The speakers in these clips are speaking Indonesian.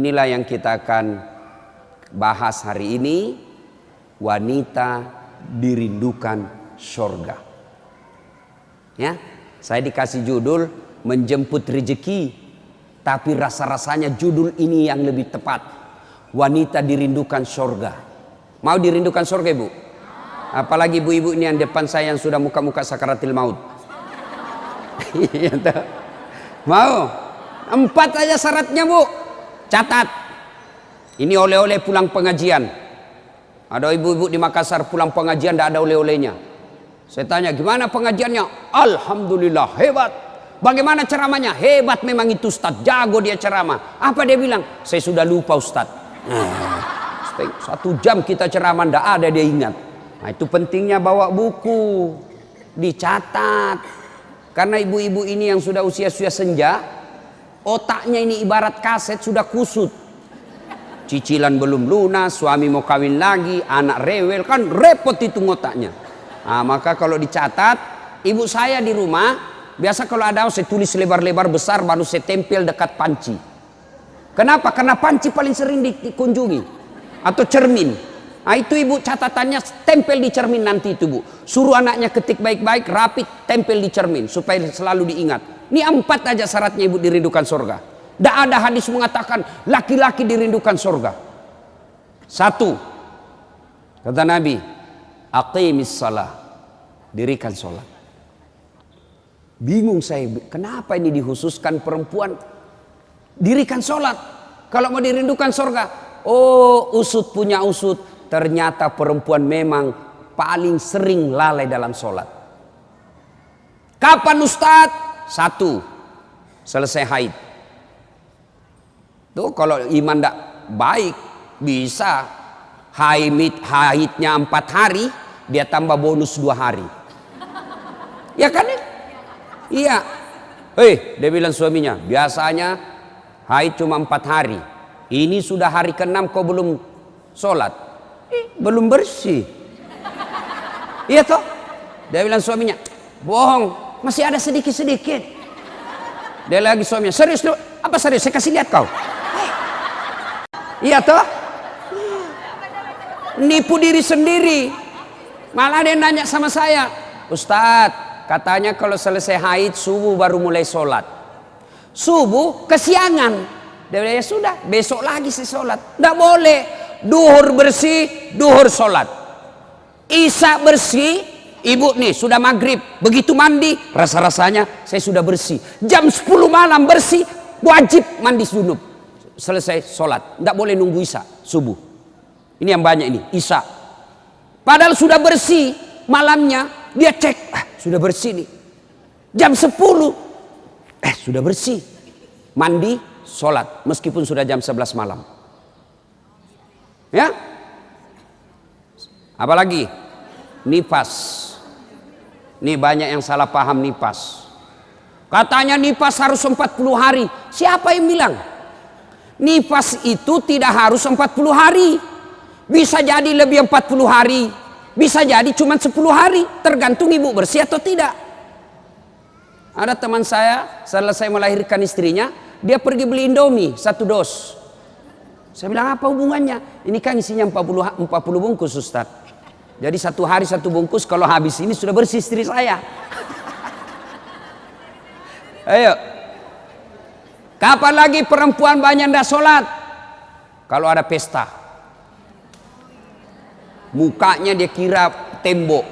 Inilah yang kita akan bahas hari ini. Wanita dirindukan surga. Ya, saya dikasih judul menjemput rezeki, tapi rasa-rasanya judul ini yang lebih tepat. Wanita dirindukan surga. Mau dirindukan surga, Ibu? Apalagi ibu-ibu ini yang depan saya yang sudah muka-muka sakaratil maut. Mau? 4 aja syaratnya, Bu. Catat. Ini oleh-oleh pulang pengajian. Ada ibu-ibu di Makassar pulang pengajian tidak ada oleh-olehnya. Saya tanya, gimana pengajiannya? Alhamdulillah, hebat. Bagaimana ceramahnya? Hebat memang itu Ustaz, jago dia ceramah. Apa dia bilang? Saya sudah lupa Ustaz. 1 jam kita ceramah tidak ada dia ingat. Nah, itu pentingnya bawa buku, dicatat. Karena ibu-ibu ini yang sudah usia-usia senja, otaknya ini ibarat kaset sudah kusut. Cicilan belum lunas, suami mau kawin lagi, anak rewel, kan repot itu otaknya. Nah, maka kalau dicatat, ibu saya di rumah, biasa kalau ada saya tulis lebar-lebar besar baru saya tempel dekat panci. Kenapa? Karena panci paling sering dikunjungi. Atau cermin. Nah, itu ibu catatannya tempel di cermin nanti itu, Bu. Suruh anaknya ketik baik-baik, rapi, tempel di cermin supaya selalu diingat. Ini 4 aja syaratnya ibu dirindukan surga. Tidak ada hadis mengatakan laki-laki dirindukan surga. 1, kata Nabi, aqimis salah, dirikan sholat. Bingung saya, kenapa ini dikhususkan perempuan dirikan sholat? Kalau mau dirindukan surga, oh usut punya usut, ternyata perempuan memang paling sering lalai dalam sholat. Kapan Ustadz? 1, selesai haid. Tuh kalau iman tidak baik bisa haidnya 4 hari, dia tambah bonus 2 hari. Ya kan? Iya. Dia bilang suaminya, biasanya haid cuma 4 hari. Ini sudah hari ke-6 kau belum sholat. Belum bersih. Iya toh? Dia bilang suaminya, bohong, masih ada sedikit-sedikit. Dia lagi suaminya, serius lu? Apa serius? Saya kasih lihat kau. Iya toh? Nipu diri sendiri. Malah dia nanya sama saya, Ustadz, katanya kalau selesai haid subuh baru mulai sholat. Subuh kesiangan. Dia bilang, ya sudah, besok lagi saya sholat. Tidak boleh. Duhur bersih, duhur sholat. Isya bersih, ibu nih sudah maghrib, begitu mandi, rasa-rasanya saya sudah bersih. Jam 10 malam bersih, wajib mandi junub. Selesai sholat, tidak boleh nunggu isya subuh. Ini yang banyak ini, isya. Padahal sudah bersih malamnya, dia cek, sudah bersih nih. Jam 10, sudah bersih. Mandi, sholat, meskipun sudah jam 11 malam. Ya? Apalagi? Nifas. Ini banyak yang salah paham nifas. Katanya nifas harus 40 hari. Siapa yang bilang? Nifas itu tidak harus 40 hari. Bisa jadi lebih 40 hari. Bisa jadi cuma 10 hari. Tergantung ibu bersih atau tidak. Ada teman saya, selesai melahirkan istrinya, dia pergi beli Indomie 1 dos. Saya bilang, apa hubungannya? Ini kan isinya 40 bungkus Ustaz. Jadi 1 hari 1 bungkus, kalau habis ini sudah bersih istri saya. Ayo. Kapan lagi perempuan banyak tidak sholat? Kalau ada pesta. Mukanya dia kira tembok.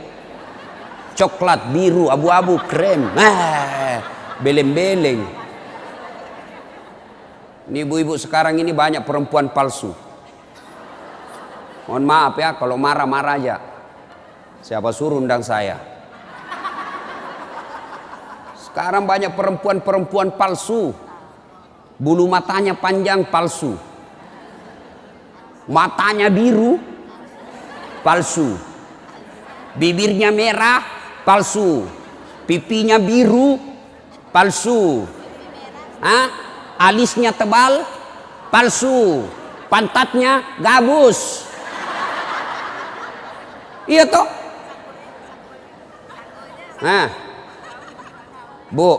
Coklat, biru, abu-abu, krem. Beleng-beleng. Ini ibu-ibu sekarang ini banyak perempuan palsu. Mohon maaf ya, kalau marah-marah aja. Siapa suruh undang saya? Sekarang banyak perempuan-perempuan palsu. Bulu matanya panjang, palsu. Matanya biru, palsu. Bibirnya merah, palsu. Pipinya biru, palsu. Alisnya tebal, palsu. Pantatnya gabus. Iya toh? Bu,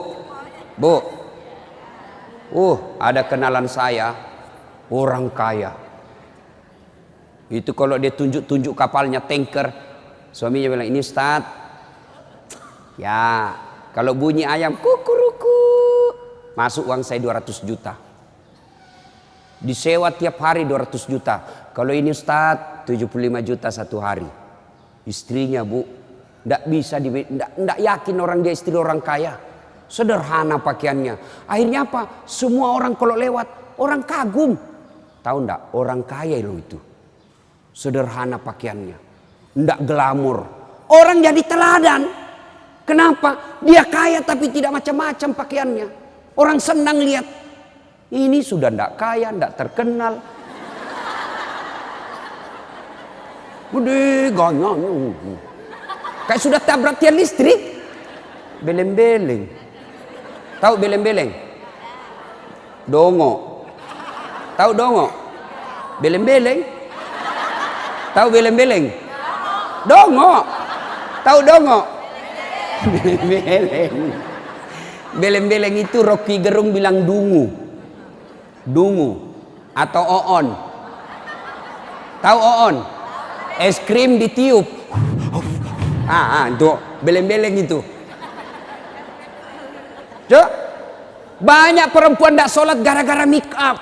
ada kenalan saya Orang kaya. Itu kalau dia tunjuk-tunjuk kapalnya, tanker, suaminya bilang, ini Ustaz. Ya, kalau bunyi ayam kukuruku, masuk uang saya 200 juta. Disewa tiap hari 200 juta. Kalau ini Ustaz 75 juta satu hari. Istrinya Bu, tidak bisa, tidak yakin orang dia istri orang kaya. Sederhana pakaiannya. Akhirnya apa? Semua orang kalau lewat, orang kagum. Tahu enggak? Orang kaya loh itu. Sederhana pakaiannya. Tidak glamor. Orang jadi teladan. Kenapa? Dia kaya tapi tidak macam-macam pakaiannya. Orang senang lihat. Ini sudah tidak kaya, tidak terkenal. Udah ganyanya. Kayak sudah tabrak tiang listrik. Beleng-beleng. Tahu beleng-beleng? Dongo. Tahu dongo? Beleng-beleng. Tahu beleng-beleng? Dongo. Tahu dongo? Beleng-beleng. Beleng-beleng itu Rocky Gerung bilang dungu. Dungu atau oon. Tahu oon? Es krim ditiup. Itu beleng-beleng itu. Cuk, banyak perempuan tidak sholat gara-gara make up.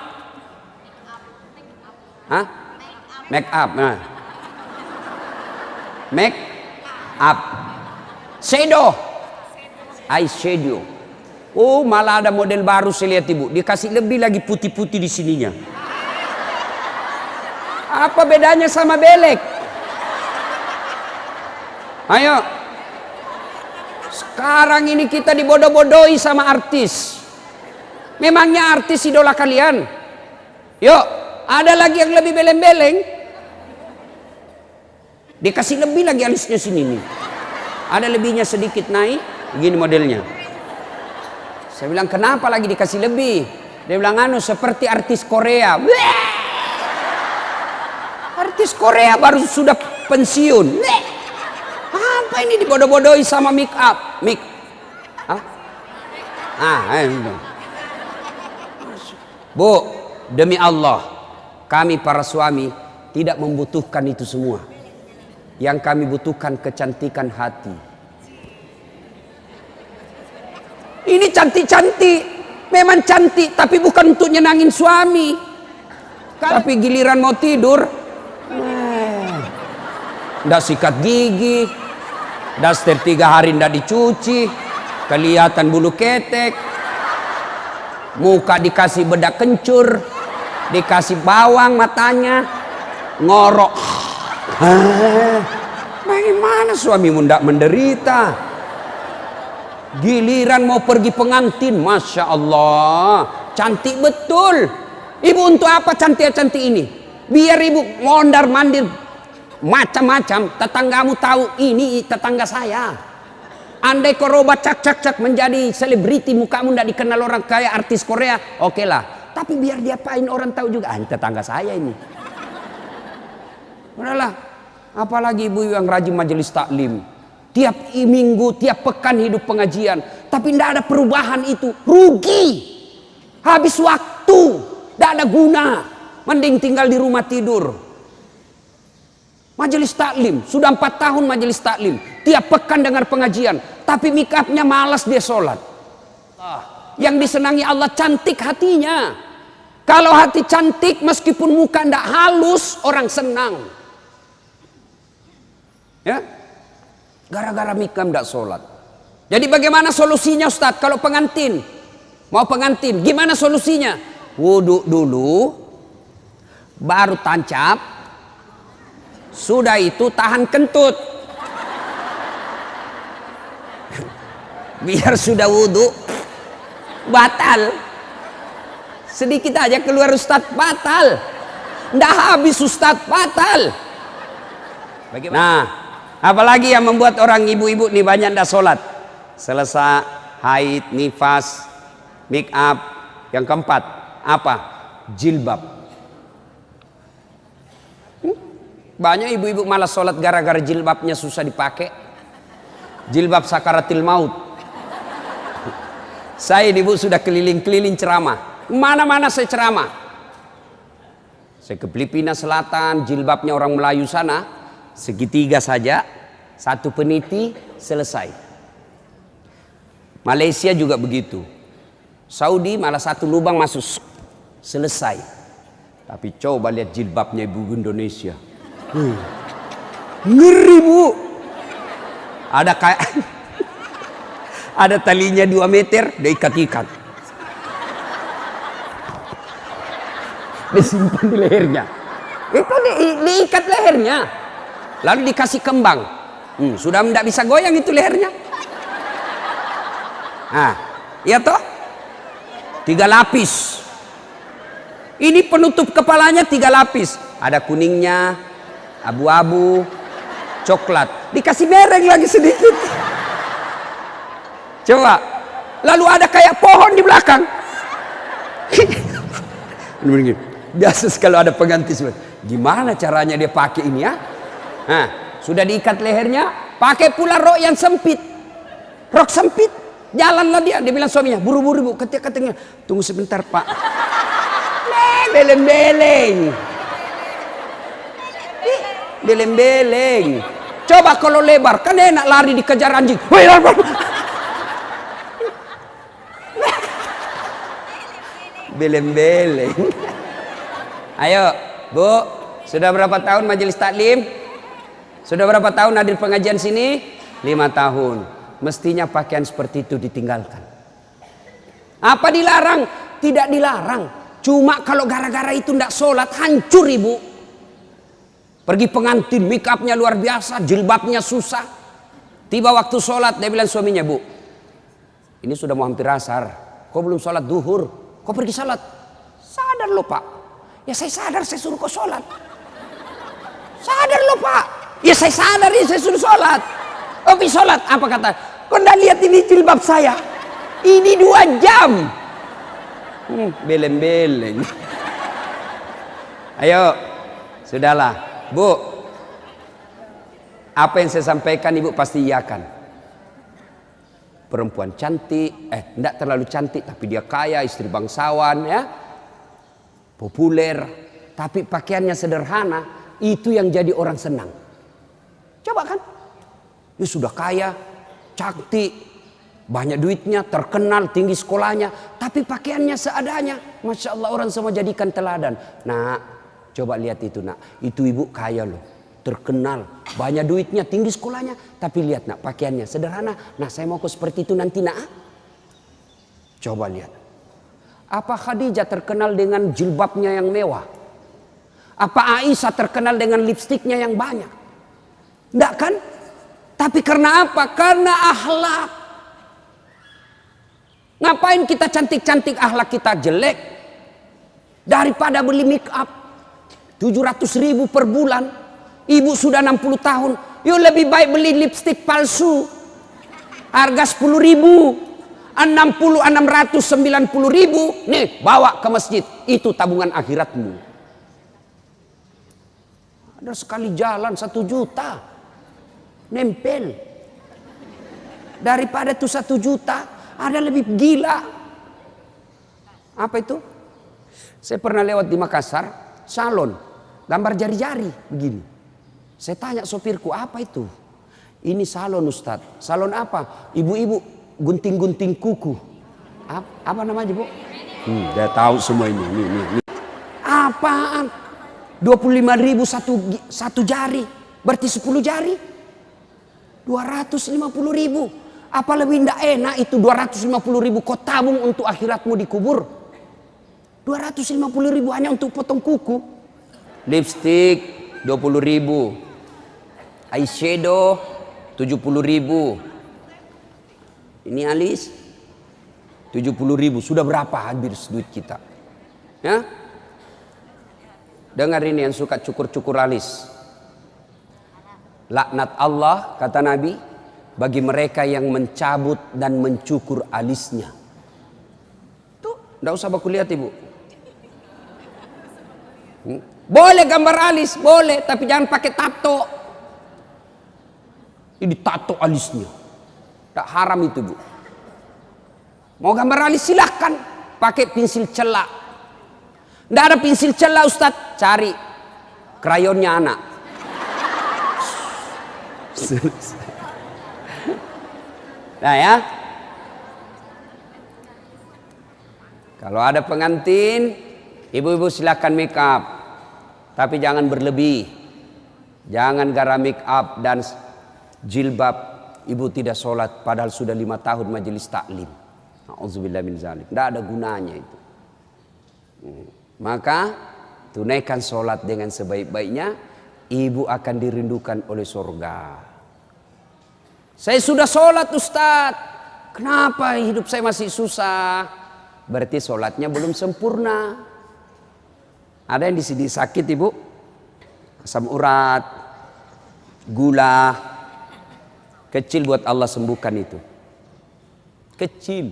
Hah? Make up. Nah. Make up. Shadow. Eyeshadow. Oh, malah ada model baru saya lihat Ibu. Dikasih lebih lagi putih-putih di sininya. Apa bedanya sama belek? Ayo. Sekarang ini kita dibodoh-bodohi sama artis. Memangnya artis idola kalian? Yuk, ada lagi yang lebih beleng-beleng. Dikasih lebih lagi alisnya sini nih. Ada lebihnya sedikit naik, begini modelnya. Saya bilang, kenapa lagi dikasih lebih? Dia bilang, seperti artis Korea. Bleh! Artis Korea baru sudah pensiun. Bleh! Apa ini dibodoh-bodohi sama make up? Bu, demi Allah, kami para suami tidak membutuhkan itu semua. Yang kami butuhkan kecantikan hati. Ini cantik-cantik, memang cantik, tapi bukan untuk nyenangin suami. Tapi giliran mau tidur, ndak sikat gigi, daster 3 hari ndak dicuci, kelihatan bulu ketek, muka dikasih bedak kencur, dikasih bawang matanya, ngorok. Bagaimana suamimu ndak menderita? Giliran mau pergi pengantin, Masya Allah, cantik betul. Ibu untuk apa cantik-cantik ini? Biar ibu mondar-mandir macam-macam, tetanggamu tahu ini tetangga saya. Andai kau robat cak menjadi selebriti, mukamu tidak dikenal orang kaya artis Korea, oke lah. Tapi biar diapain orang tahu juga, ini tetangga saya ini. Udahlah, apalagi ibu yang rajin majelis taklim. Tiap minggu, tiap pekan hidup pengajian. Tapi tidak ada perubahan itu. Rugi. Habis waktu. Tidak ada guna. Mending tinggal di rumah tidur. Majelis taklim. Sudah 4 tahun majelis taklim. Tiap pekan dengar pengajian. Tapi make upnya malas dia sholat. Yang disenangi Allah cantik hatinya. Kalau hati cantik meskipun muka tidak halus, orang senang. Ya. Gara-gara mikam tidak sholat. Jadi bagaimana solusinya Ustadz? Kalau pengantin, mau pengantin, gimana solusinya? Wudhu dulu, baru tancap, sudah itu tahan kentut. Biar sudah wudhu, batal. Sedikit aja keluar Ustadz, batal. Nggak habis Ustadz, batal. Bagaimana? Nah, apalagi yang membuat orang ibu-ibu nih banyak ndak sholat? Selesai haid, nifas, make up. Yang keempat, apa? Jilbab. Banyak ibu-ibu malas sholat gara-gara jilbabnya susah dipakai. Jilbab sakaratil maut. Saya ibu sudah keliling-keliling ceramah. Mana-mana saya ceramah. Saya ke Filipina Selatan, jilbabnya orang Melayu sana, segitiga saja, satu peniti, selesai. Malaysia juga begitu. Saudi malah satu lubang masuk, selesai. Tapi coba lihat jilbabnya ibu Indonesia. Ngeri bu. Ada kayak ada talinya 2 meter, diikat-ikat. Disimpan di lehernya. Itu diikat lehernya. Lalu dikasih kembang. Sudah tidak bisa goyang itu lehernya. Nah, iya toh? 3 lapis. Ini penutup kepalanya 3 lapis. Ada kuningnya, abu-abu, coklat. Dikasih mereng lagi sedikit. Coba. Lalu ada kayak pohon di belakang. Biasa kalau ada pengganti. Gimana caranya dia pakai ini ya? Nah, sudah diikat lehernya, pakai pula rok yang sempit. Rok sempit. Jalanlah dia bilang suaminya, buru-buru bu, katanya, tunggu sebentar pak. Beleng-beleng. Beleng-beleng. Coba kalau lebar, kan enak lari dikejar anjing. Beleng-beleng. Ayo, Bu, sudah berapa tahun majelis taklim? Sudah berapa tahun hadir pengajian sini? 5 tahun. Mestinya pakaian seperti itu ditinggalkan. Apa dilarang? Tidak dilarang. Cuma kalau gara-gara itu tidak sholat, hancur ibu. Pergi pengantin, make upnya luar biasa, jilbabnya susah. Tiba waktu sholat, dia bilang suaminya, bu, ini sudah mau hampir asar. Kok belum sholat duhur? Kok pergi sholat? Sadar loh pak. Ya saya sadar, saya suruh kau sholat. Sadar loh pak. Ya saya sadar, ya saya suruh sholat. Oh pergi sholat. Apa kata? Kau tidak lihat ini jilbab saya? Ini 2 jam. Beleng-beleng. Ayo, sudahlah, bu. Apa yang saya sampaikan ibu pasti iyakan. Perempuan cantik, tidak terlalu cantik, tapi dia kaya, istri bangsawan, ya, populer, tapi pakaiannya sederhana, itu yang jadi orang senang. Coba kan, dia sudah kaya, cantik, banyak duitnya, terkenal, tinggi sekolahnya, tapi pakaiannya seadanya. Masya Allah, orang semua jadikan teladan. Nah, coba lihat itu nak, itu ibu kaya loh, terkenal, banyak duitnya, tinggi sekolahnya, tapi lihat nak, pakaiannya sederhana. Nah, saya mau seperti itu nanti nak. Coba lihat. Apa Khadijah terkenal dengan jilbabnya yang mewah? Apa Aisyah terkenal dengan lipstiknya yang banyak? Enggak kan? Tapi karena apa? Karena akhlak. Ngapain kita cantik-cantik akhlak kita jelek? Daripada beli make up 700.000 per bulan. Ibu sudah 60 tahun. Yuk lebih baik beli lipstik palsu. Harga 10.000. 690.000. Nih bawa ke masjid. Itu tabungan akhiratmu. Ada sekali jalan 1 juta. Nempel. Daripada itu 1 juta. Ada lebih gila. Apa itu? Saya pernah lewat di Makassar. Salon. Gambar jari-jari. Begini. Saya tanya sopirku, apa itu? Ini salon Ustadz. Salon apa? Ibu-ibu gunting-gunting kuku. Apa namanya bu? Dia tahu semua ini. Apaan? 25.000 satu jari. Berarti 10 jari. 250.000. Apa lebih tidak enak itu 250.000 kau tabung untuk akhiratmu dikubur? 250.000 hanya untuk potong kuku. Lipstick 20.000. Eyeshadow 70.000. Ini alis 70.000. Sudah berapa habis duit kita? Ya? Dengar ini yang suka cukur-cukur alis. Laknat Allah kata Nabi bagi mereka yang mencabut dan mencukur alisnya. Tuh, enggak usah baku lihat ibu. Boleh gambar alis, boleh, tapi jangan pakai tato. Ini tato alisnya. Tak haram itu bu. Mau gambar alis silahkan pakai pensil celak. Tidak ada pensil celak Ustadz. cari krayonnya anak. Nah ya, kalau ada pengantin, ibu-ibu silakan make up, tapi jangan berlebih, jangan gara make up dan jilbab ibu tidak sholat padahal sudah 5 tahun majelis taklim. Auzubillah min zalik, tidak ada gunanya itu. Maka tunaikan sholat dengan sebaik-baiknya, ibu akan dirindukan oleh surga. Saya sudah sholat Ustaz, kenapa hidup saya masih susah? Berarti sholatnya belum sempurna. Ada yang di sini sakit ibu, asam urat, gula, kecil buat Allah sembuhkan itu. Kecil.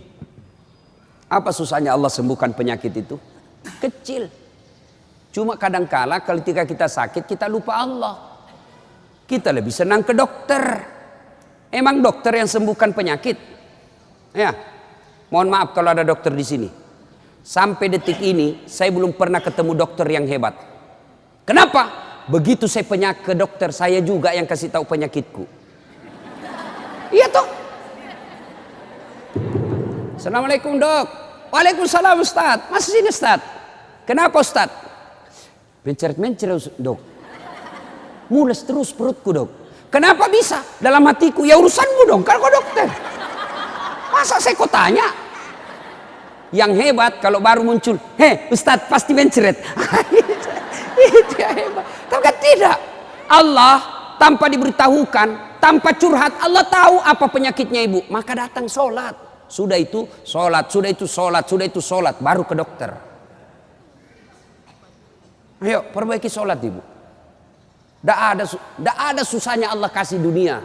Apa susahnya Allah sembuhkan penyakit itu? Kecil. Cuma kadangkala ketika kita sakit kita lupa Allah. Kita lebih senang ke dokter. Emang dokter yang sembuhkan penyakit? Ya. Mohon maaf kalau ada dokter di sini. Sampai detik ini saya belum pernah ketemu dokter yang hebat. Kenapa? Begitu saya ke dokter, saya juga yang kasih tahu penyakitku. Iya toh? Assalamualaikum dok. Waalaikumsalam Ustaz. Masih sini Ustaz. Kenapa Ustaz? Mencret-mencret dok. Mules terus perutku dok. Kenapa bisa? Dalam hatiku, ya urusanmu dong, kan kau dokter. Masa saya kau tanya? Yang hebat kalau baru muncul, Ustadz pasti mencret. Itu yang hebat. Tapi kan tidak. Allah tanpa diberitahukan, tanpa curhat, Allah tahu apa penyakitnya ibu. Maka datang sholat. Sudah itu sholat, sudah itu sholat, sudah itu sholat, baru ke dokter. Ayo perbaiki sholat ibu. Tidak ada susahnya Allah kasih dunia.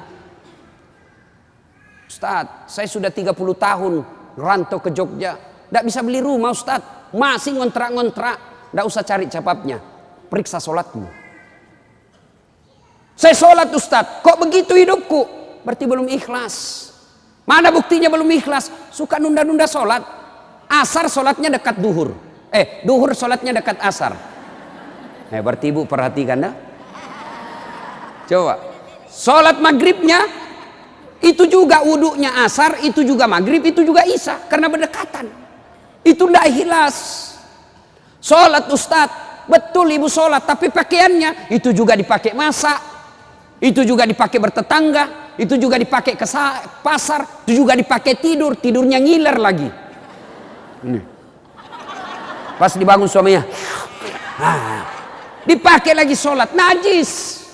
Ustaz, saya sudah 30 tahun rantau ke Jogja. Tidak bisa beli rumah Ustaz. Masih ngontrak-ngontrak. Tidak usah cari capapnya. Periksa sholatmu. Saya sholat Ustaz. Kok begitu hidupku? Berarti belum ikhlas. Mana buktinya belum ikhlas? Suka nunda-nunda sholat. Asar sholatnya dekat duhur. Duhur sholatnya dekat asar. Berarti ibu perhatikan dah. Coba, sholat maghribnya itu juga wudhunya asar, itu juga maghrib, itu juga isya, karena berdekatan. Itu tidak ikhlas. Sholat Ustadz, betul ibu sholat, tapi pakaiannya itu juga dipakai masak, itu juga dipakai bertetangga, itu juga dipakai ke pasar, itu juga dipakai tidur, tidurnya ngiler lagi. Ini. Pas dibangun suaminya, dipakai lagi sholat, najis.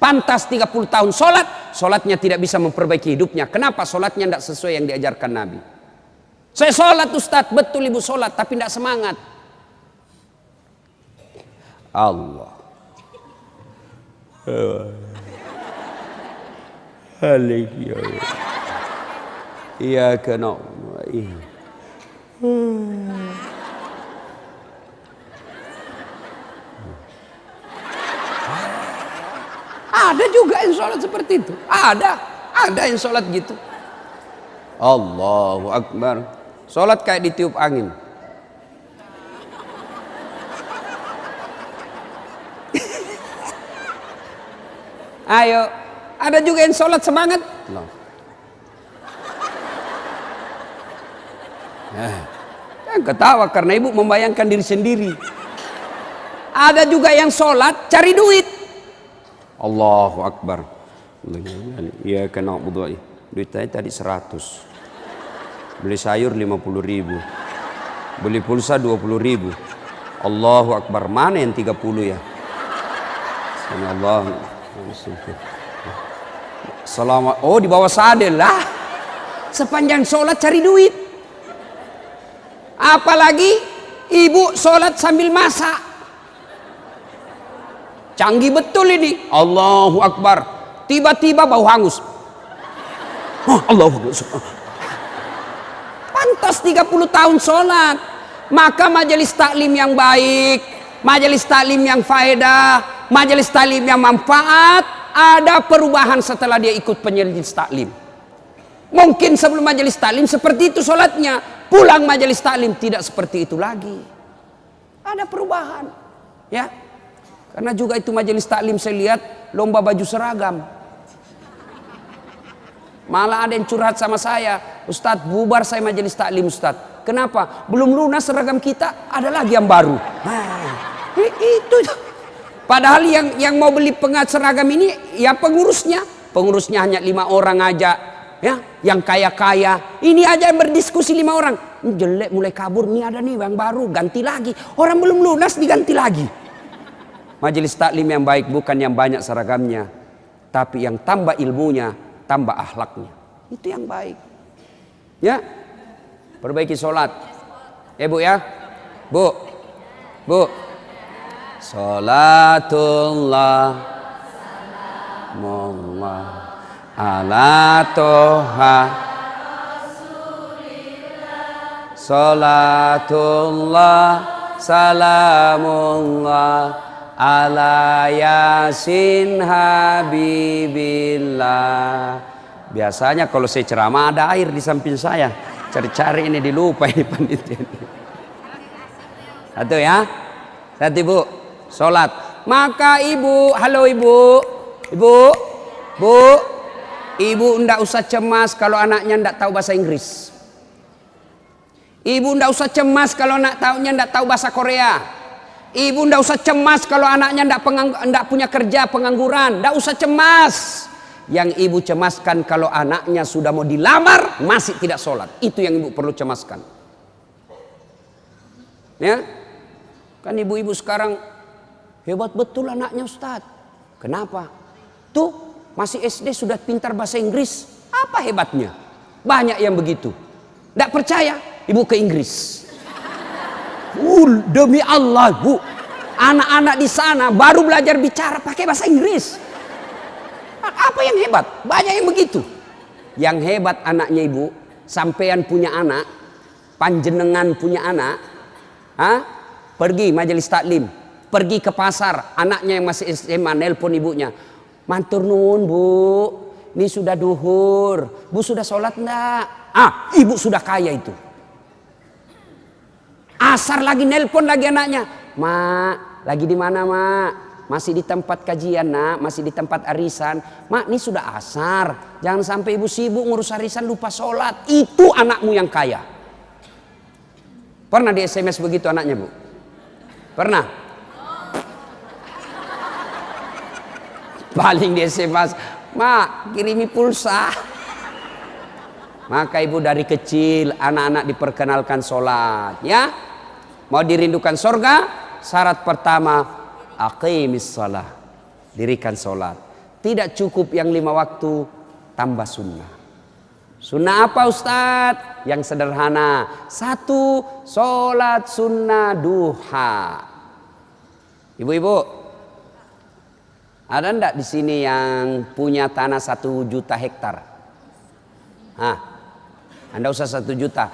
Pantas 30 tahun sholat, sholatnya tidak bisa memperbaiki hidupnya. Kenapa? Sholatnya tidak sesuai yang diajarkan Nabi. Saya sholat Ustadz, betul ibu sholat, tapi tidak semangat. Allah. Iya kena. Ada juga yang sholat seperti itu. Ada yang sholat gitu. Allahu Akbar. Sholat kayak ditiup angin. Ayo, ada juga yang sholat semangat. Jangan ketawa karena ibu membayangkan diri sendiri. Ada juga yang sholat cari duit. Allahu Akbar. Iya kena budu'i. Duit saya tadi 100. Beli sayur 50.000. Beli pulsa 20.000. Allahu Akbar. Mana yang 30 ya? Allah. Selamat. Oh di bawah sadel lah. Sepanjang sholat cari duit. Apalagi ibu sholat sambil masak. Canggih betul ini. Allahu Akbar. Tiba-tiba bau hangus. Allahu Akbar. Pantas 30 tahun sholat. Maka majelis taklim yang baik, majelis taklim yang faedah, majelis taklim yang manfaat, ada perubahan setelah dia ikut majelis taklim. Mungkin sebelum majelis taklim seperti itu sholatnya, pulang majelis taklim tidak seperti itu lagi. Ada perubahan. Ya. Karena juga itu majelis taklim saya lihat lomba baju seragam. Malah ada yang curhat sama saya, Ustadz bubar saya majelis taklim Ustadz. Kenapa? Belum lunas seragam kita, ada lagi yang baru. Nah, itu. Padahal yang mau beli pengat seragam ini ya pengurusnya. Pengurusnya hanya 5 orang aja. Ya, yang kaya-kaya. Ini aja yang berdiskusi 5 orang. Ini jelek mulai kabur, nih ada nih yang baru, ganti lagi. Orang belum lunas diganti lagi. Majelis taklim yang baik bukan yang banyak seragamnya, tapi yang tambah ilmunya, tambah akhlaknya. Itu yang baik. Ya. Perbaiki sholat. Bu ya. Bu. Sholatullah Mullah ala toha Sholatullah salamullah ala yasin habibillah. Biasanya kalau saya ceramah ada air di samping saya. Cari-cari ini dilupa ini panitia. Satu ya. Satu ibu. Sholat. Maka ibu. Halo ibu. Ibu ndak usah cemas kalau anaknya ndak tahu bahasa Inggris. Ibu ndak usah cemas kalau anaknya ndak tahu bahasa Korea. Ibu ndak usah cemas kalau anaknya ndak punya kerja, pengangguran. Ndak usah cemas. Yang ibu cemaskan kalau anaknya sudah mau dilamar masih tidak sholat. Itu yang ibu perlu cemaskan. Ya, kan ibu-ibu sekarang hebat betul anaknya Ustadz. Kenapa? Tuh masih SD sudah pintar bahasa Inggris. Apa hebatnya? Banyak yang begitu. Tidak percaya? Ibu ke Inggris. Demi Allah bu, anak-anak di sana baru belajar bicara pakai bahasa Inggris. Apa yang hebat? Banyak yang begitu. Yang hebat anaknya ibu, sampean punya anak, panjenengan punya anak, pergi majelis taklim, pergi ke pasar, anaknya yang masih SMA nelpon ibunya, matur nuwun bu, ini sudah duhur, bu sudah sholat enggak? Ibu sudah kaya itu. Asar lagi nelpon lagi anaknya, mak, lagi di mana mak? Masih di tempat kajian nak, masih di tempat arisan. Mak, ini sudah asar. Jangan sampai ibu sibuk ngurus arisan lupa sholat. Itu anakmu yang kaya. Pernah di SMS begitu anaknya bu? Pernah? Paling di SMS, mak kirimi pulsa. Maka ibu dari kecil anak-anak diperkenalkan sholat. Ya, mau dirindukan surga? Syarat pertama, aqimis shalah, dirikan sholat. Tidak cukup yang 5 waktu, tambah sunnah. Sunnah apa Ustadz? Yang sederhana. 1, sholat sunnah duha. Ibu-ibu, ada enggak di sini yang punya tanah 1 juta hektar? Anda usah 1 juta.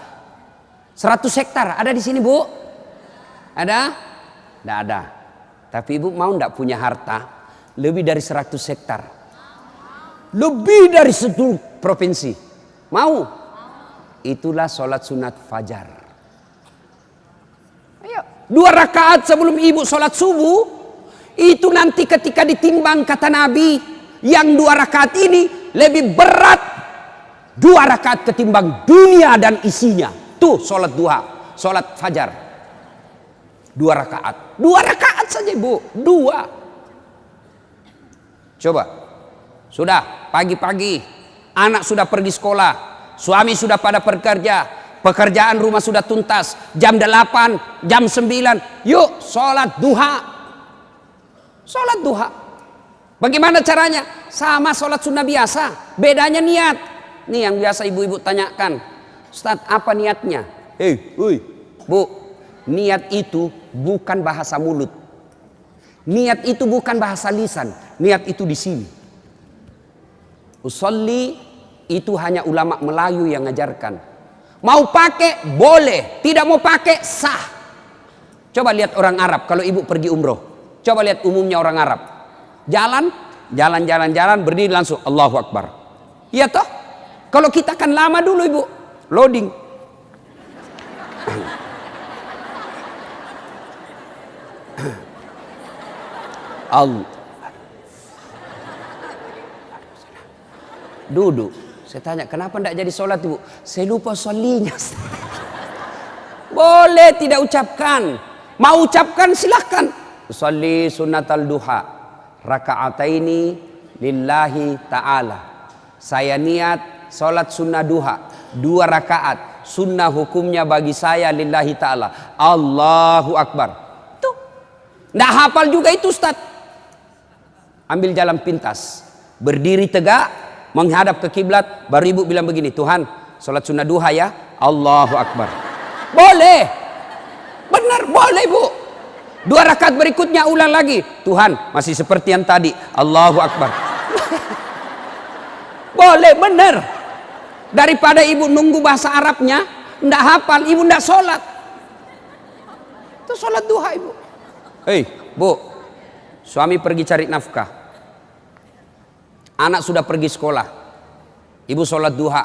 100 hektar ada di sini bu? Ada? Enggak ada. Tapi ibu mau enggak punya harta lebih dari 100 hektar? Lebih dari seluruh provinsi. Mau? Itulah sholat sunat fajar. Ayo, 2 rakaat sebelum ibu sholat subuh. Itu nanti ketika ditimbang kata Nabi, yang 2 rakaat ini lebih berat 2 rakaat ketimbang dunia dan isinya. Tuh sholat duha, sholat fajar. 2 rakaat. 2 rakaat saja bu. 2. Coba. Sudah pagi-pagi. Anak sudah pergi sekolah. Suami sudah pada bekerja. Pekerjaan rumah sudah tuntas. Jam 8, jam 9. Yuk sholat duha. Sholat duha. Bagaimana caranya? Sama sholat sunnah biasa. Bedanya niat. Nih yang biasa ibu-ibu tanyakan. Ustadz apa niatnya? Bu, niat itu bukan bahasa mulut. Niat itu bukan bahasa lisan. Niat itu di sini. Usolli itu hanya ulama Melayu yang ngajarkan. Mau pakai boleh, tidak mau pakai sah. Coba lihat orang Arab kalau ibu pergi umroh. Coba lihat umumnya orang Arab. Jalan, berdiri langsung Allahu Akbar. Iya toh? Kalau kita kan lama dulu ibu, loading. Allah. Duduk. Saya tanya, kenapa tidak jadi sholat ibu? Saya lupa sholinya. Boleh tidak ucapkan. Mau ucapkan silahkan. Sholli sunnatal duha raka'ataini lillahi ta'ala. Saya niat sholat sunnah duha 2 rakaat. Sunnah hukumnya bagi saya lillahi ta'ala. Allahu Akbar. Tuh. Nggak hafal juga itu Ustaz. Ambil jalan pintas. Berdiri tegak, menghadap ke kiblat, baru ibu bilang begini, Tuhan, sholat sunnah duha ya. Allahu Akbar. Boleh. Benar, boleh bu. 2 rakaat berikutnya ulang lagi. Tuhan, masih seperti yang tadi. Allahu Akbar. Boleh, benar. Daripada ibu nunggu bahasa Arabnya, ndak hafal, ibu ndak sholat. Itu sholat duha ibu. Hei, bu. Suami pergi cari nafkah. Anak sudah pergi sekolah. Ibu sholat duha.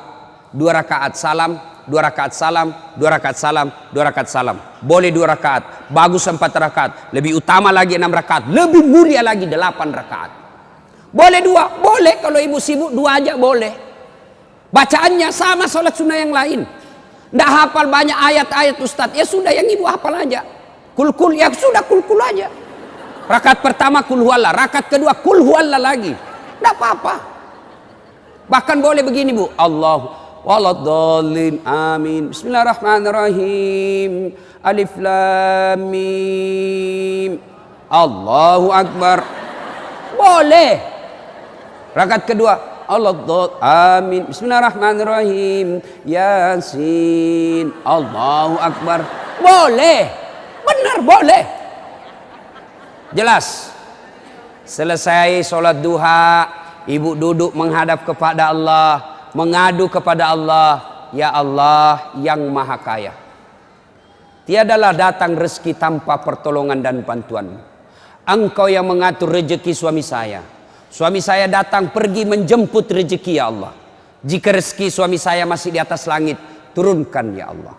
2 rakaat salam, 2 rakaat salam, 2 rakaat salam, 2 rakaat salam. Boleh 2 rakaat, bagus 4 rakaat, lebih utama lagi 6 rakaat, lebih mulia lagi 8 rakaat. Boleh 2, boleh kalau ibu sibuk 2 aja boleh. Bacaannya sama sholat sunnah yang lain. Nggak hafal banyak ayat-ayat Ustadz, ya sudah yang ibu hafal aja. Kul-kul, ya sudah kul-kul aja. Rakaat pertama kul huwallah, rakaat kedua kul huwallah lagi. Nggak apa-apa. Bahkan boleh begini bu, Allah waladhdallin amin. Bismillahirrahmanirrahim. Alif lam mim. Allahu Akbar. Boleh. Rakaat kedua Allah amin. Bismillahirrahmanirrahim. Yasin. Allahu Akbar. Boleh. Benar boleh. Jelas. Selesai sholat duha, ibu duduk menghadap kepada Allah, mengadu kepada Allah, ya Allah yang maha kaya. Tiadalah datang rezeki tanpa pertolongan dan bantuan. Engkau yang mengatur rezeki suami saya. Suami saya datang pergi menjemput rezeki ya Allah. Jika rezeki suami saya masih di atas langit, turunkan ya Allah.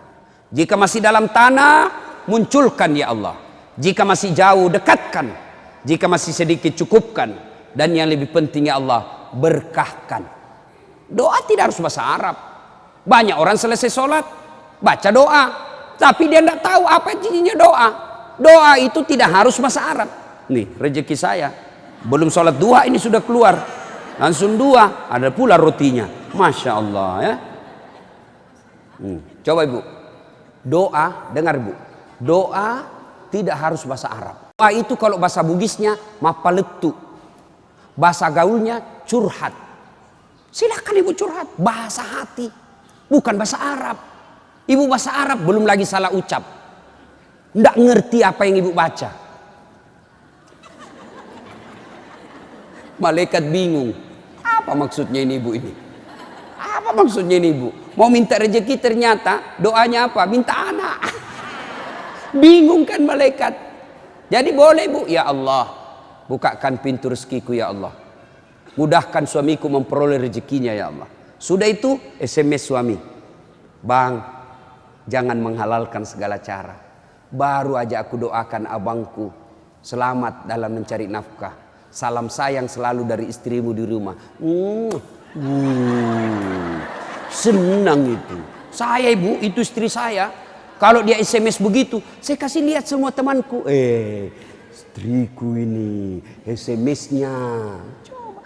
Jika masih dalam tanah, munculkan ya Allah. Jika masih jauh, dekatkan. Jika masih sedikit, cukupkan. Dan yang lebih penting ya Allah, berkahkan. Doa tidak harus bahasa Arab. Banyak orang selesai sholat baca doa, tapi dia tidak tahu apa jadinya doa. Doa itu tidak harus bahasa Arab. Nih rezeki saya, belum sholat duha ini sudah keluar, langsung 2, ada pula rotinya. Masya Allah ya. Coba ibu, doa, dengar bu, doa tidak harus bahasa Arab. Doa itu kalau bahasa Bugisnya mapaletu, bahasa gaulnya curhat. Silakan ibu curhat, bahasa hati, bukan bahasa Arab. Ibu bahasa Arab belum lagi salah ucap, nggak ngerti apa yang ibu baca. Malaikat bingung, apa maksudnya ini ibu ini? Apa maksudnya ini ibu? Mau minta rezeki ternyata doanya apa? Minta anak. Bingung kan malaikat. Jadi boleh bu, ya Allah, bukakan pintu rezekiku ya Allah. Mudahkan suamiku memperoleh rezekinya ya Allah. Sudah itu SMS suami, bang, jangan menghalalkan segala cara. Baru aja aku doakan abangku selamat dalam mencari nafkah. Salam sayang selalu dari istrimu di rumah. Senang itu. Saya ibu, itu istri saya. Kalau dia SMS begitu, saya kasih lihat semua temanku. Istriku ini SMS-nya. Coba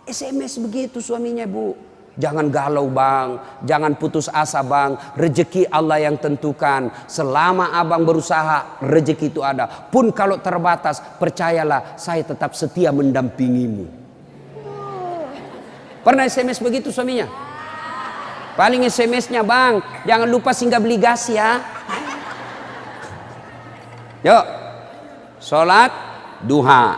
SMS begitu suaminya bu. Jangan galau bang, jangan putus asa bang. Rezeki Allah yang tentukan. Selama abang berusaha, rezeki itu ada. Pun kalau terbatas, percayalah saya tetap setia mendampingimu. Pernah SMS begitu suaminya? Paling SMS-nya bang, jangan lupa singgah beli gas ya. Yuk, sholat duha.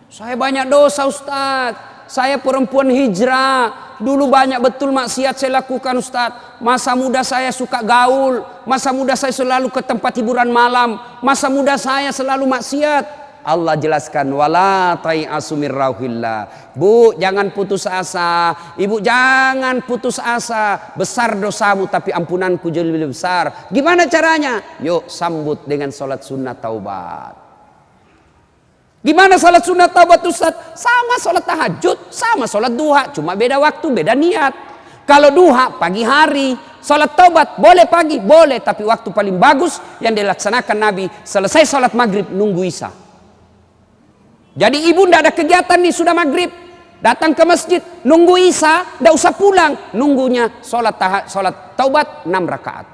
Saya banyak dosa Ustadz. Saya perempuan hijrah. Dulu banyak betul maksiat saya lakukan Ustadz. Masa muda saya suka gaul. Masa muda saya selalu ke tempat hiburan malam. Masa muda saya selalu maksiat. Allah jelaskan, wala tai'asu mir rauhillah. Bu, jangan putus asa. Ibu jangan putus asa. Besar dosamu tapi ampunanku jauh lebih besar. Gimana caranya? Yuk sambut dengan sholat sunnah taubat. Gimana salat sunat taubat Ustaz? Sama salat tahajud, sama salat duha, cuma beda waktu, beda niat. Kalau duha pagi hari, salat taubat boleh pagi, boleh, tapi waktu paling bagus yang dilaksanakan Nabi selesai salat maghrib nunggu isya. Jadi ibu ndak ada kegiatan nih, sudah maghrib, datang ke masjid, nunggu isya, ndak usah pulang, nunggunya salat taubat 6 rakaat.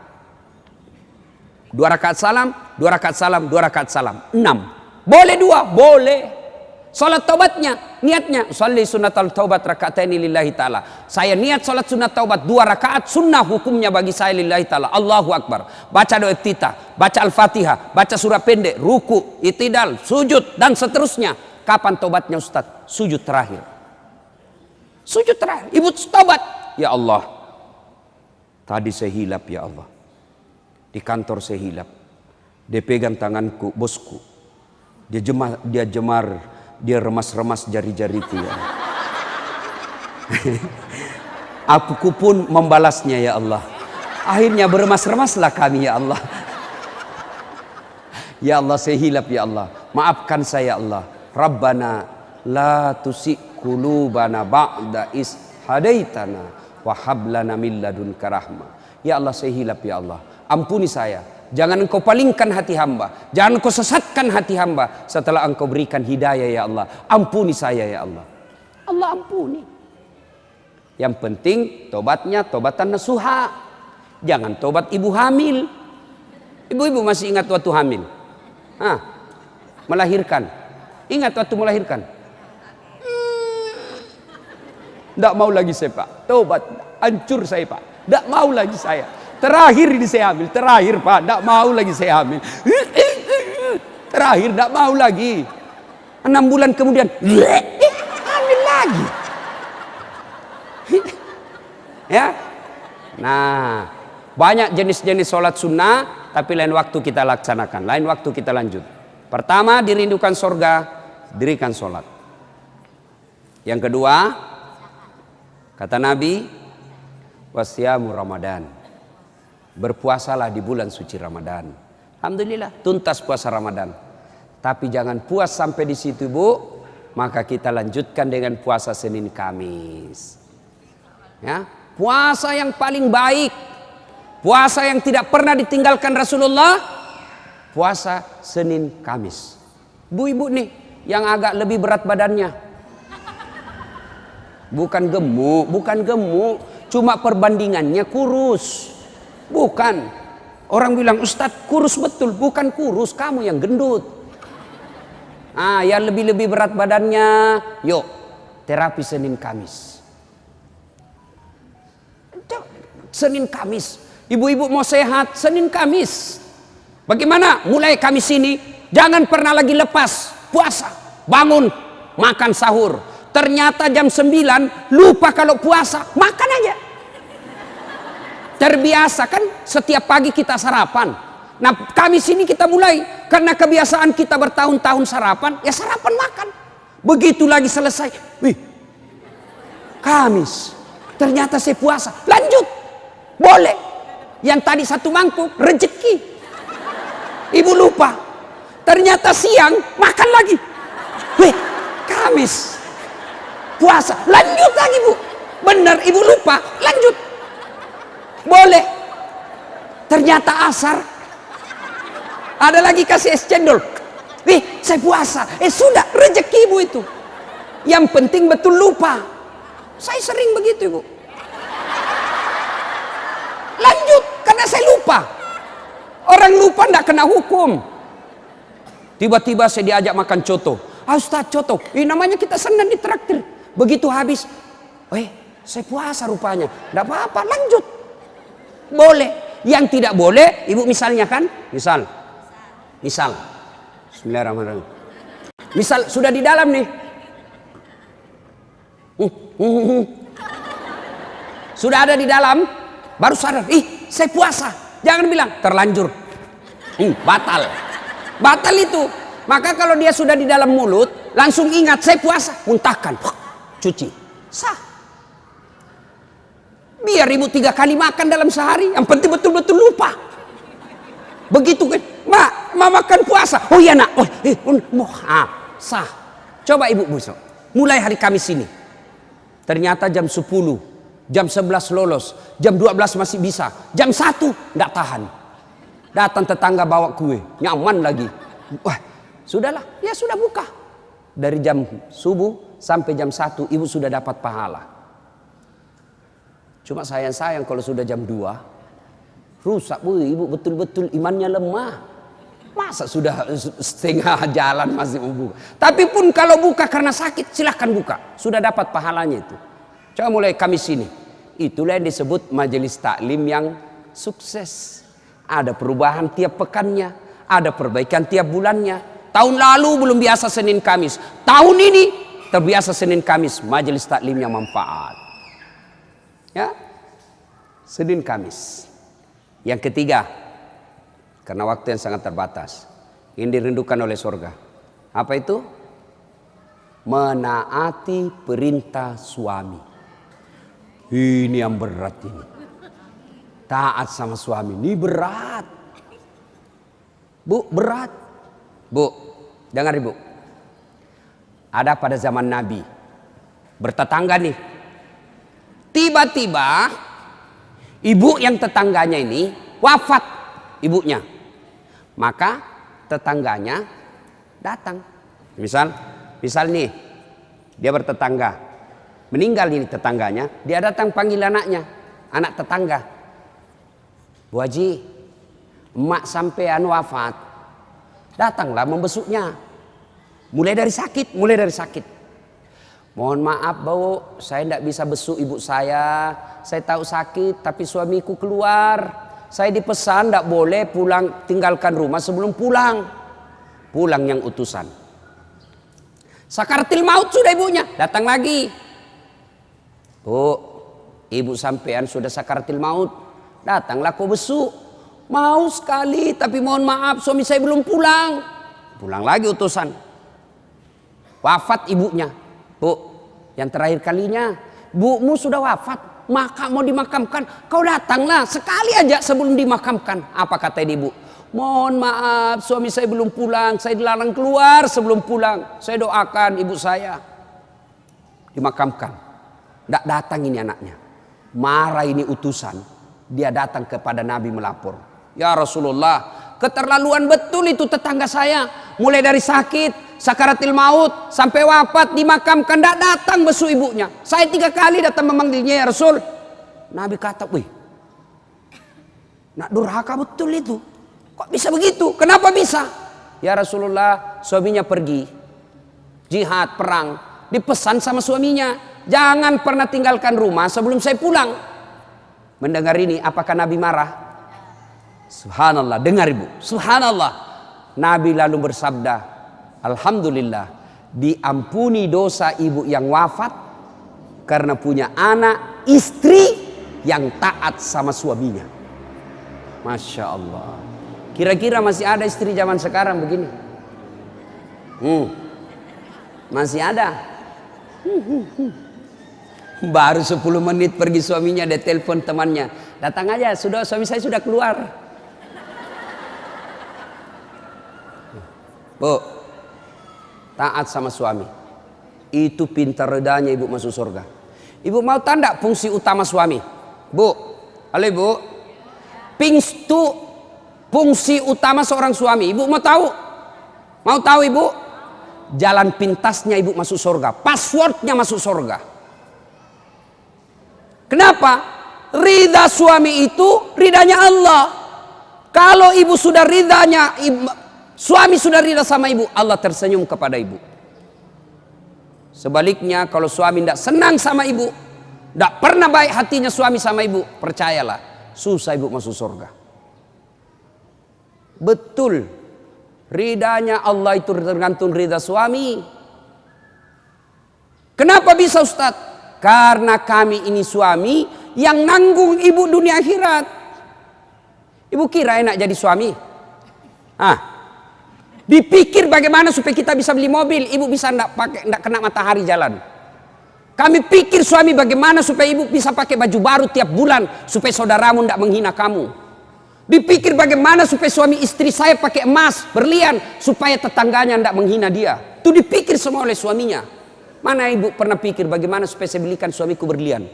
2 rakaat salam, 2 rakaat salam, 2 rakaat salam, 6. Boleh 2, boleh. Salat taubatnya, niatnya, sholli sunnatal taubat raka'ataini lillahi ta'ala. Saya niat salat sunat taubat 2 rakaat, sunnah hukumnya bagi saya lillahi ta'ala. Allahu Akbar. Baca doa iftitah, baca Al-Fatihah, baca surah pendek, ruku, itidal, sujud, dan seterusnya. Kapan taubatnya Ustaz? Sujud terakhir. Sujud terakhir. Ibu taubat. Ya Allah, tadi saya hilap ya Allah. Di kantor saya hilap. Dia pegang tanganku, bosku. Dia remas-remas jari-jari itu ya. Aku pun membalasnya ya Allah. Akhirnya beremas-remaslah kami ya Allah. Ya Allah, saya hilap ya Allah. Maafkan saya ya Allah. Rabbana la tusi' qulubana ba'da is hadaitana wa hab lana min ladunka rahmah. Ya Allah, saya hilap ya Allah. Ampuni saya. Jangan engkau palingkan hati hamba. Jangan engkau sesatkan hati hamba setelah engkau berikan hidayah ya Allah. Ampuni saya ya Allah. Allah ampuni. Yang penting tobatnya tobatan nasuha. Jangan tobat ibu hamil. Ibu-ibu masih ingat waktu hamil? Melahirkan. Ingat waktu melahirkan? Tidak mau lagi saya Pak. Tobat. Hancur saya Pak. Tidak mau lagi saya. Terakhir ini saya hamil, terakhir Pak, tidak mau lagi saya hamil. Terakhir tidak mau lagi. 6 bulan kemudian, hamil lagi. Ya, nah banyak jenis-jenis sholat sunnah, tapi lain waktu kita laksanakan, lain waktu kita lanjut. Pertama, dirindukan sorga, dirikan sholat. Yang kedua, kata Nabi, wasyamu Ramadan. Berpuasalah di bulan suci Ramadan. Alhamdulillah tuntas puasa Ramadan. Tapi jangan puas sampai di situ Bu. Maka kita lanjutkan dengan puasa Senin Kamis. Ya, puasa yang paling baik, puasa yang tidak pernah ditinggalkan Rasulullah, puasa Senin Kamis. Bu-ibu nih yang agak lebih berat badannya, bukan gemuk, cuma perbandingannya kurus. Bukan. Orang bilang, Ustadz kurus betul. Bukan kurus, kamu yang gendut. Yang lebih berat badannya, yuk terapi Senin Kamis. Senin Kamis. Ibu-ibu mau sehat, Senin Kamis. Bagaimana? Mulai Kamis ini, jangan pernah lagi lepas puasa. Bangun, makan sahur. Ternyata jam 9, lupa kalau puasa, makan aja. Terbiasa kan setiap pagi kita sarapan. Nah Kamis ini kita mulai. Karena kebiasaan kita bertahun-tahun sarapan. Ya sarapan makan. Begitu lagi selesai. Wih, Kamis. Ternyata saya puasa. Lanjut. Boleh. Yang tadi 1 mangkuk rezeki. Ibu lupa. Ternyata siang makan lagi. Wih, Kamis. Puasa. Lanjut lagi Bu. Benar ibu lupa. Lanjut. Boleh. Ternyata asar ada lagi kasih es cendol. Saya puasa. Sudah rezeki ibu itu. Yang penting betul lupa. Saya sering begitu Ibu. Lanjut karena saya lupa. Orang lupa tidak kena hukum. Tiba-tiba saya diajak makan coto. Ustaz coto. Namanya kita senang ditraktir. Begitu habis. Saya puasa rupanya. Tidak apa-apa lanjut. Boleh. Yang tidak boleh, ibu misalnya kan, misal, Bismillahirrahmanirrahim. Misal sudah di dalam nih, sudah ada di dalam, baru sadar, saya puasa. Jangan bilang terlanjur, batal itu. Maka kalau dia sudah di dalam mulut, langsung ingat saya puasa, muntahkan, cuci, sah. Biar ibu 3 kali makan dalam sehari, yang penting betul-betul lupa. Begitu kan, ma makan puasa. Oh iya nak, Sah. Coba ibu besok. Mulai hari Kamis ini. Ternyata jam 10, jam 11 lolos, jam 12 masih bisa, jam 1 enggak tahan. Datang tetangga bawa kue, nyaman lagi. Wah, sudahlah, ya sudah buka. Dari jam subuh sampai jam 1 ibu sudah dapat pahala. Cuma sayang kalau sudah jam 2 rusak bu, ibu betul-betul imannya lemah. Masa sudah setengah jalan masih mau buka. Tapi pun kalau buka karena sakit silahkan buka. Sudah dapat pahalanya itu. Coba mulai Kamis ini. Itulah yang disebut majelis taklim yang sukses. Ada perubahan tiap pekannya. Ada perbaikan tiap bulannya. Tahun lalu belum biasa Senin Kamis. Tahun ini terbiasa Senin Kamis. Majelis taklim yang manfaat. Ya, Senin Kamis. Yang ketiga, karena waktu yang sangat terbatas, ini dirindukan oleh surga. Apa itu? Menaati perintah suami. Ini yang berat ini. Taat sama suami ini berat. Bu, berat. Bu, dengar ibu. Ada pada zaman Nabi, bertetangga nih. Tiba-tiba ibu yang tetangganya ini wafat ibunya. Maka tetangganya datang. Misal nih, dia bertetangga. Meninggal ini tetangganya, dia datang panggil anaknya, anak tetangga. Bu Haji, emak sampean wafat. Datanglah membesuknya. Mulai dari sakit. Mohon maaf Bu, saya tidak bisa besuk ibu saya. Saya tahu sakit, tapi suamiku keluar. Saya dipesan tidak boleh pulang, tinggalkan rumah sebelum pulang. Pulang yang utusan. Sakaratil maut sudah ibunya, datang lagi. Bu, ibu sampean sudah sakaratil maut. Datanglah kau besuk. Mau sekali, tapi mohon maaf suami saya belum pulang. Pulang lagi utusan. Wafat ibunya. Bu, yang terakhir kalinya, bumu sudah wafat, maka mau dimakamkan, kau datanglah sekali aja sebelum dimakamkan. Apa kata ibu? Mohon maaf, suami saya belum pulang, saya dilarang keluar sebelum pulang. Saya doakan ibu saya dimakamkan. Tidak datang ini anaknya. Marah ini utusan. Dia datang kepada Nabi melapor. Ya Rasulullah, keterlaluan betul itu tetangga saya. Mulai dari sakit, sakaratil maut, sampai wafat, dimakamkan, tidak datang besuk ibunya. Saya 3 kali datang memanggilnya ya Rasul. Nabi kata, wih, nak durhaka betul itu. Kok bisa begitu? Kenapa bisa? Ya Rasulullah, suaminya pergi jihad, perang. Dipesan sama suaminya, jangan pernah tinggalkan rumah sebelum saya pulang. Mendengar ini, apakah Nabi marah? Subhanallah, dengar ibu. Subhanallah. Nabi lalu bersabda, alhamdulillah, diampuni dosa ibu yang wafat karena punya anak, istri yang taat sama suaminya. Masya Allah. Kira-kira masih ada istri zaman sekarang begini? Masih ada. Baru 10 menit pergi suaminya, dia telepon temannya, datang aja, suami saya sudah keluar. Bu, taat sama suami, itu pintar redanya ibu masuk surga. Ibu mau tanda fungsi utama suami? Bu, halo ibu, fungsi utama seorang suami, ibu mau tahu? Mau tahu ibu? Jalan pintasnya ibu masuk surga, passwordnya masuk surga. Kenapa? Ridha suami itu ridhanya Allah. Kalau ibu sudah ridhanya, suami sudah ridha sama ibu, Allah tersenyum kepada ibu. Sebaliknya kalau suami tidak senang sama ibu, tidak pernah baik hatinya suami sama ibu, percayalah, susah ibu masuk surga. Betul, ridhanya Allah itu tergantung ridha suami. Kenapa bisa Ustadz? Karena kami ini suami yang nanggung ibu dunia akhirat. Ibu kira enak jadi suami? Dipikir bagaimana supaya kita bisa beli mobil, ibu bisa ndak kena matahari jalan. Kami pikir suami bagaimana supaya ibu bisa pakai baju baru tiap bulan supaya saudaramu ndak menghina kamu. Dipikir bagaimana supaya suami istri saya pakai emas, berlian, supaya tetangganya tidak menghina dia. Itu dipikir semua oleh suaminya. Mana ibu pernah pikir bagaimana supaya saya belikan suamiku berlian?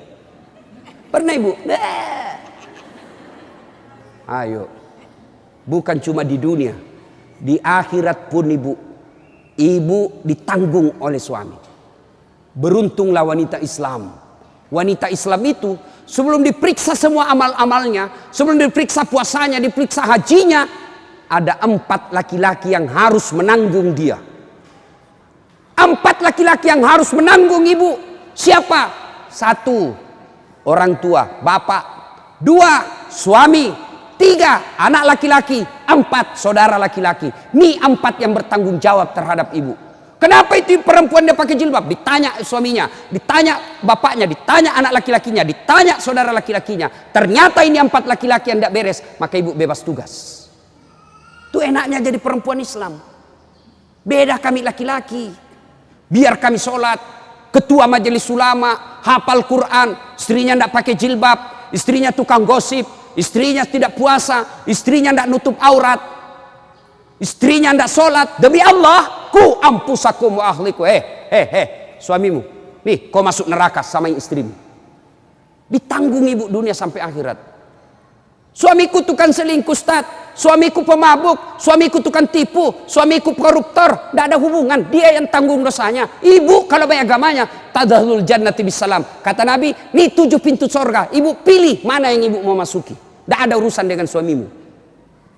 Pernah ibu? Ayo. Bukan cuma di dunia, di akhirat pun ibu ditanggung oleh suami. Beruntunglah wanita Islam. Wanita Islam itu sebelum diperiksa semua amal-amalnya, sebelum diperiksa puasanya, diperiksa hajinya, ada 4 laki-laki yang harus menanggung dia. 4 laki-laki yang harus menanggung ibu. Siapa? 1, orang tua, bapak. 2, suami. 3, anak laki-laki. 4, saudara laki-laki. Ini 4 yang bertanggung jawab terhadap ibu. Kenapa itu perempuan dia pakai jilbab? Ditanya suaminya, ditanya bapaknya, ditanya anak laki-lakinya, ditanya saudara laki-lakinya. Ternyata ini 4 laki-laki yang tidak beres, maka ibu bebas tugas. Itu enaknya jadi perempuan Islam. Beda kami laki-laki. Biar kami sholat, ketua majelis ulama, hafal Quran, istrinya tidak pakai jilbab, istrinya tukang gosip, istrinya tidak puasa, istrinya tidak nutup aurat, istrinya tidak sholat. Demi Allah, ku ampusakum wa ahliku. Suamimu, nih kau masuk neraka sama istrimu. Ditanggung ibu dunia sampai akhirat. Suamiku tukang selingkuh, Ustaz. Suamiku pemabuk, suamiku tukang tipu, suamiku koruptor. Tidak ada hubungan, dia yang tanggung dosanya. Ibu kalau baik agamanya, tadkhulul jannati bisalam. Kata Nabi, nih 7 pintu surga. Ibu pilih mana yang ibu mau masuki. Tidak ada urusan dengan suamimu.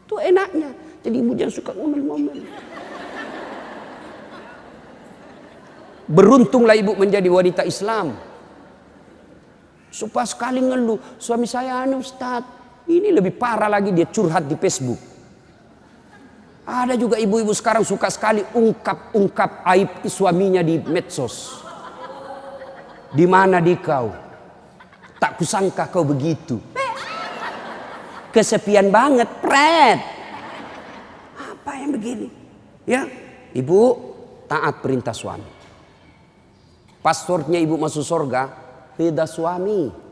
Itu enaknya. Jadi ibu jangan suka ngomel-ngomel. Beruntunglah ibu menjadi wanita Islam. Supaya sekali ngeluh, suami saya Ustaz. Ini lebih parah lagi, dia curhat di Facebook. Ada juga ibu-ibu sekarang suka sekali ungkap aib suaminya di medsos. Di mana di kau? Tak kusangka kau begitu. Kesepian banget, pret. Apa yang begini? Ya, ibu taat perintah suami. Passwordnya ibu masuk surga, ridha suami.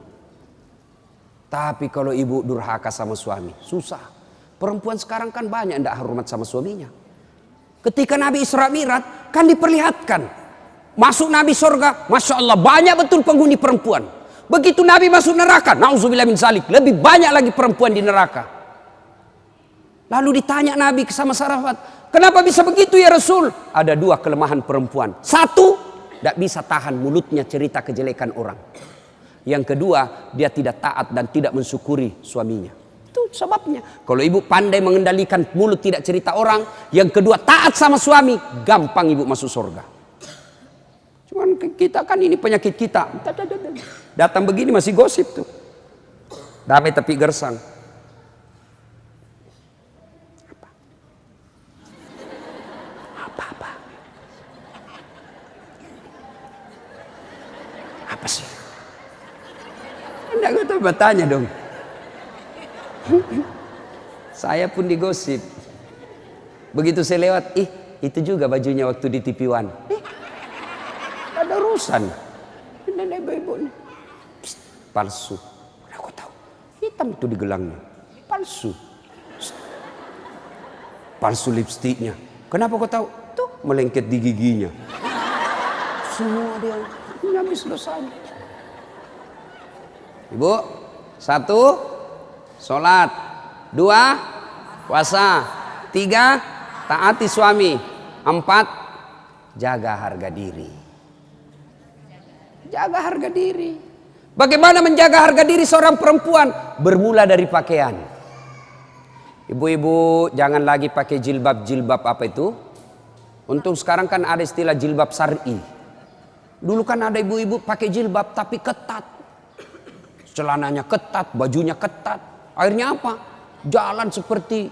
Tapi kalau ibu durhaka sama suami, susah. Perempuan sekarang kan banyak tidak hormat sama suaminya. Ketika Nabi Isra Mi'raj kan diperlihatkan. Masuk Nabi surga, Masya Allah banyak betul penghuni perempuan. Begitu Nabi masuk neraka, na'udzubillah min zalik, lebih banyak lagi perempuan di neraka. Lalu ditanya Nabi sama sahabat, kenapa bisa begitu ya Rasul? Ada 2 kelemahan perempuan. 1, tidak bisa tahan mulutnya cerita kejelekan orang. Yang kedua, dia tidak taat dan tidak mensyukuri suaminya. Itu sebabnya. Kalau ibu pandai mengendalikan mulut tidak cerita orang, yang kedua taat sama suami, gampang ibu masuk surga. Cuman kita kan ini penyakit kita. Datang begini masih gosip tuh. Damai tapi gersang. Apa? Apa sih? Enggak, gue tahu bertanya dong. Saya pun digosip. Begitu saya lewat, itu juga bajunya waktu di TV One. Ada urusan. Nenek ibu nih. Palsu. Aku tahu. Hitam itu di gelangnya. Palsu. Palsu lipstiknya. Kenapa kau tahu? Tuh melengket di giginya. Semua dia habis dosanya. Ibu, 1, sholat. 2, puasa. 3, taati suami. 4, jaga harga diri. Jaga harga diri. Bagaimana menjaga harga diri seorang perempuan? Bermula dari pakaian. Ibu-ibu jangan lagi pakai jilbab apa itu. Untuk sekarang kan ada istilah jilbab syar'i. Dulu kan ada ibu-ibu pakai jilbab tapi ketat. Celananya ketat, bajunya ketat. Akhirnya apa? Jalan seperti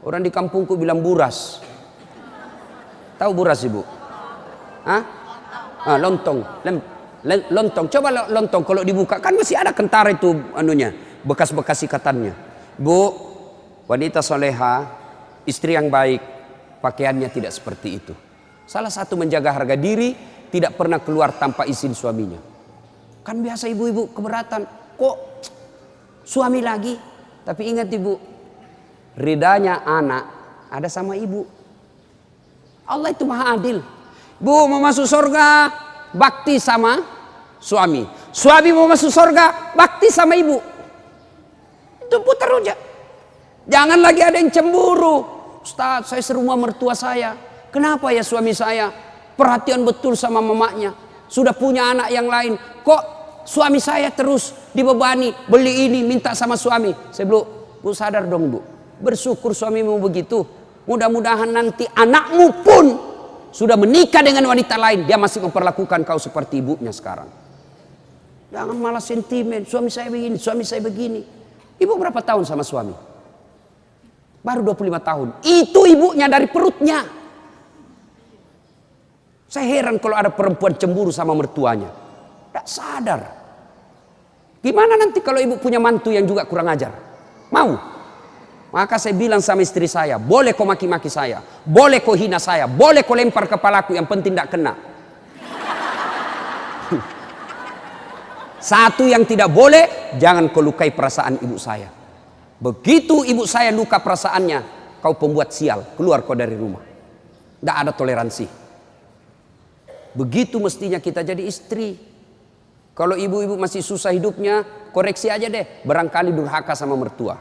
orang di kampungku bilang buras. Tahu buras ibu? Hah? Lontong. Lontong. Coba lontong kalau dibuka kan masih ada kentara itu anunya, bekas-bekas ikatannya. Bu, wanita soleha, istri yang baik, pakaiannya tidak seperti itu. Salah satu menjaga harga diri, tidak pernah keluar tanpa izin suaminya. Kan biasa ibu-ibu keberatan. Kok suami lagi? Tapi ingat ibu, ridanya anak ada sama ibu. Allah itu maha adil. Bu mau masuk surga, bakti sama suami. Suami mau masuk surga, bakti sama ibu. Itu putar aja. Jangan lagi ada yang cemburu. Ustaz, saya serumah mertua saya. Kenapa ya suami saya perhatian betul sama mamanya, sudah punya anak yang lain, kok suami saya terus dibebani, beli ini, minta sama suami. Saya bilang, bu sadar dong bu, bersyukur suamimu begitu. Mudah-mudahan nanti anakmu pun sudah menikah dengan wanita lain, dia masih memperlakukan kau seperti ibunya sekarang. Jangan malah sentimen, suami saya begini, suami saya begini. Ibu berapa tahun sama suami? Baru 25 tahun. Itu ibunya dari perutnya. Saya heran kalau ada perempuan cemburu sama mertuanya. Tidak sadar. Gimana nanti kalau ibu punya mantu yang juga kurang ajar? Mau? Maka saya bilang sama istri saya, boleh kau maki-maki saya, boleh kau hina saya, boleh kau lempar kepalaku, yang penting tidak kena. Satu yang tidak boleh, jangan kau lukai perasaan ibu saya. Begitu ibu saya luka perasaannya, kau pembuat sial, keluar kau dari rumah. Tidak ada toleransi. Begitu mestinya kita jadi istri. Kalau ibu-ibu masih susah hidupnya, koreksi aja deh, barangkali durhaka sama mertua.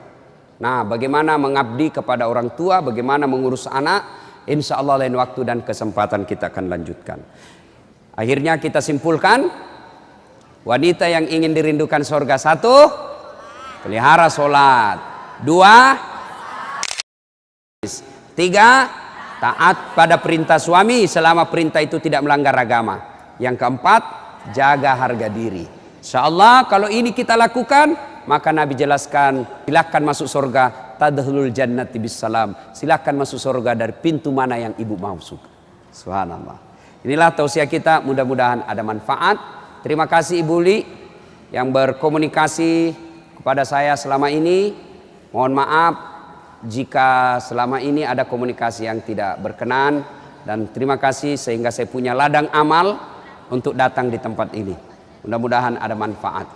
Nah, bagaimana mengabdi kepada orang tua, bagaimana mengurus anak, insya Allah lain waktu dan kesempatan kita akan lanjutkan. Akhirnya kita simpulkan, wanita yang ingin dirindukan surga, 1, pelihara sholat. 2, 3, taat pada perintah suami selama perintah itu tidak melanggar agama. Yang keempat, jaga harga diri. Insya Allah kalau ini kita lakukan, maka Nabi jelaskan, silakan masuk surga, tadkhulul jannati bisalam. Silakan masuk surga dari pintu mana yang ibu mau suka. Subhanallah. Inilah tausiah kita, mudah-mudahan ada manfaat. Terima kasih Ibu Li yang berkomunikasi kepada saya selama ini. Mohon maaf jika selama ini ada komunikasi yang tidak berkenan, dan terima kasih sehingga saya punya ladang amal untuk datang di tempat ini. Mudah-mudahan ada manfaat.